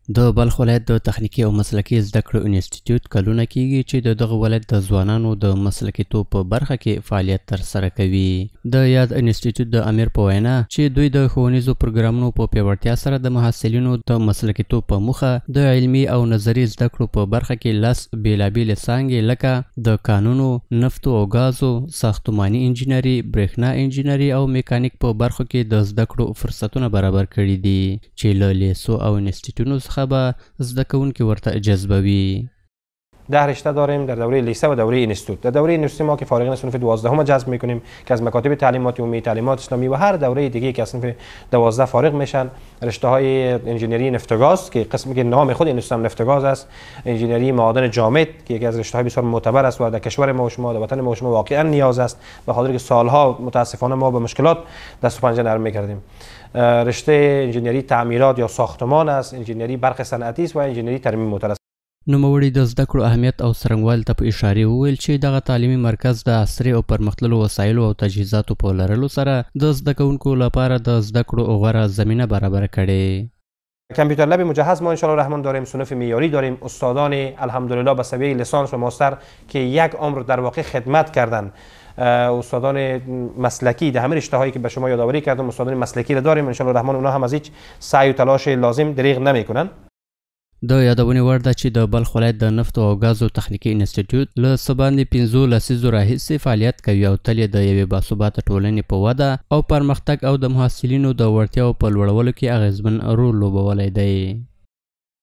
د بلخ ولایت د تخنیکي او مسلکي زده کړو انسټیټیوټ کلونه کیږي چې دغه ولایت د ځوانانو د مسلکیتوب په برخه کې فعالیت ترسره کوي. د یاد انسټیټیوټ د امیر په وینا چې دوی د ښوونیزو پروګرامونو په پیاوړتیا سره د محصلینو د مسلکیتوب په موخه د علمي او نظري زده کړو په برخه کې لس بیلابیلې څانګې لکه د کانونو، نفتو او غازو، ساختماني انجینري، برېښنا انجینري او میکانیک په برخو کې د زده کړو فرصتونه برابر کړي دي چې له لیسو او انسټیټیوټونو به زده کوونکي ورته جذبوي. 10 رشته داریم در دوره لیسه و دوره اینستیتوت. در دوره اینستیتوت ما که فارغین صنف 12 جذب میکنیم که از مکاتب تعلیمات عمومی، تعلیمات اسلامی و هر دوره دیگه که از صنف 12 فارغ میشن. رشته های انجینری نفت و گاز که قسمی که نام خود اینستیتوت نفت و گاز است، انجینری معادن جامد که یکی از رشته های بسیار معتبر است و در کشور ما و شما در وطن ما و شما واقعا نیاز است، به خاطر که سالها متاسفانه ما به مشکلات دست و پنجه نرم میکردیم. رشته انجینری تعمیرات یا ساختمان است، انجینری برق صنعتی است و انجینری ترمیم موتور است. نوموړي د زده کړو اهمیت او څرنګوالي ته په اشارې وویل چې دغه تعلیمي مرکز د عصري او پرمختللو وسایلو او تجهیزاتو په لرلو سره د زده کوونکو لپاره د زده کړو غوره زمینه برابر کړي. کامپیوتر لب مجهز ما ان شاء الله رحمان داریم، صنف معیاری داریم، استادان الحمدلله به سویه لیسانس و ماستر که یک عمر در واقع خدمت کردن، استادان مسلکی در همه رشته هایی که به شما یادآوری کردم استادان مسلکی را داریم. ان شاء الله رحمان اونها هم از هیچ سعی و تلاش لازم دریغ نمیکنن. د یادونې وړ ده چې د بلخ ولایت د نفتو او غازو تخنیکي انسټیټیوټ له څه باندې 15 لسیزو راهیسې فعالیت کوي او تل یې د یوې باثباته ټولنې په وده او پرمختګ او د محصلینو د وړتیاو په لوړولو کې اغیزمن رول لوبولی دی.